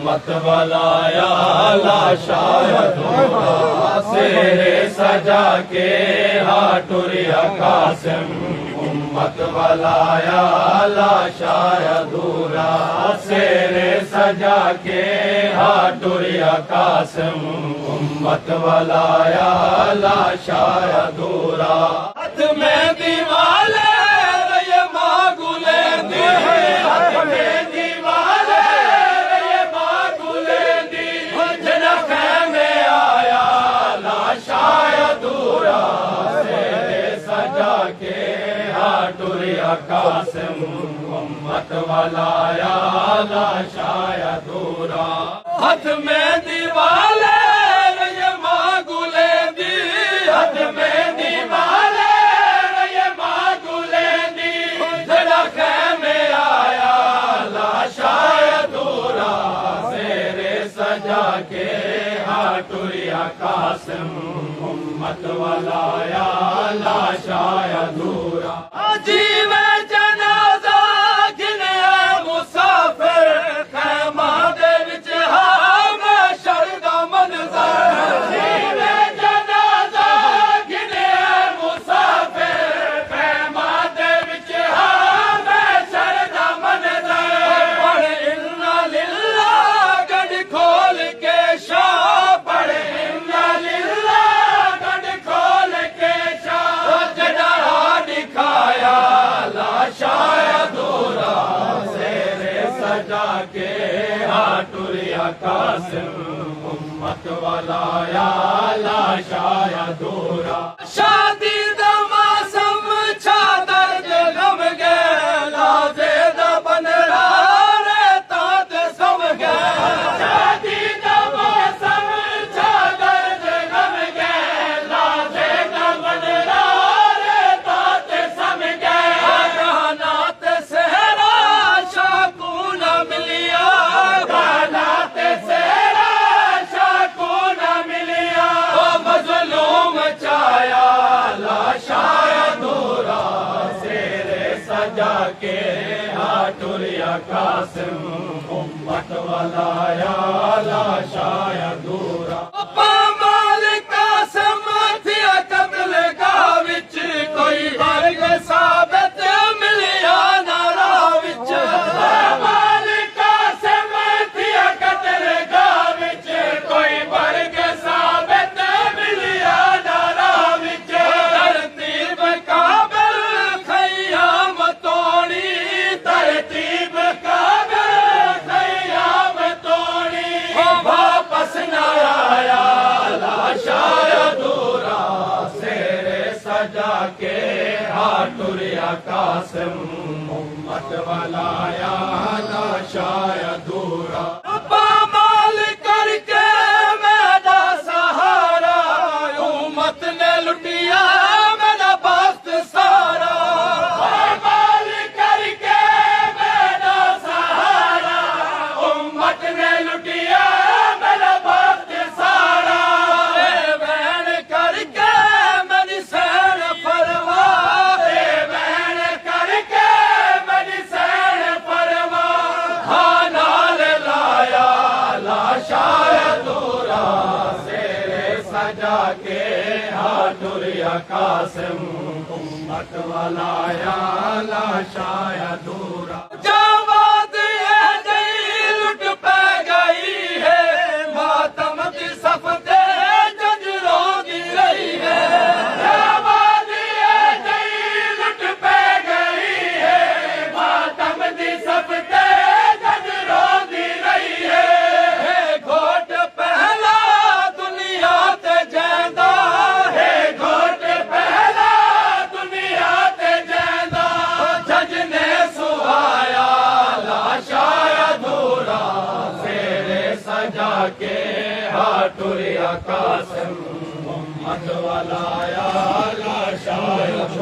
उम्मत वालाया लाशायद सेरे सजा के हाटुरिया कासिम उम्मत वालाया लाशायद सेरे सजा के हाटुरिया कासिम उम्मत वालाया लाशायद हाथ में दीवाले ये मागुले दी हाथ में दीवाले ये मागुले दी जनखे में आया लाशायद सेरे सजा के हाटुरिया कासिम उम्मत वालाया लाशायद हाथ में दीवाले ये मागुले दी हाथ में दीवाले ये मागुले दी जनखे में आया लाशायद सेरे सजा के हाटुरिया कासिम उम्मत वालाया लाशायद अजीब जनाजा गिने मुसाफिर खैमा दे विच हामशर दा मंजर अजीब जनाजा गिने मुसाफिर खैमा दे विच हामशर दा मंजर पढ़ इन्ना लिल्लाह गढ़ खोल के शाह पढ़ इन्ना लिल्लाह गढ़ खोल के शाह जड़ा दिखाया लाशायद सेरे सजा के हाटुरिया कासिम उम्मत वालाया लाशायद शादी दा मौसम छा दर्द गम गए लाजे दा बनरा रे तात सम गए शादी दा मौसम छा दर्द गम गए लाजे दा बनरा रे तात सम गए नात सहरा शाकू न मिलिया नात सहरा शाकू न मिलिया ओ मजलूम चाया लाशायद सेरे सजा के हाटुरिया कासिम उम्मत वालाया लाशायद पामाल कासिम थिया कत्ल गाह विच कोई वर्ग साबित मिलिया नारा विच पामाल कासिम थिया कत्ल गाह विच कोई वर्ग साबित मिलिया नारा विच तरतीब काबिल खयाम तोड़ी तरतीब काबिल खयाम तोड़ी वापस न आया लाशायद सेरे सजा के हाटुरिया कासिम उम्मत वालाया लाशायद पामाल करके मेरा सहारा उम्मत ने लुटिया मेरा बख्त सारा पामाल करके मेरा सहारा उम्मत ने लुटिया मेरा बख्त सारा बैन करके मेरी सैन फरमा बैन करके मेरी सैन फरमा हाँ नाल लाया लाशायद सेरे सजा के हाटुरिया कासिम उम्मत वालाया लाशायद जवाद लुट पै गई है मातम की सफते जंजरों की रही है जवाद लुट पै गई है मातम की सफते जंजरों की रही है घोट पहला दुनिया ते जैंदा है घोट पहला दुनिया ते जैंदा जज ने सुहाया लाशायद सेरे सजा के हाटुरिया कासिम उम्मत वालाया लाशायद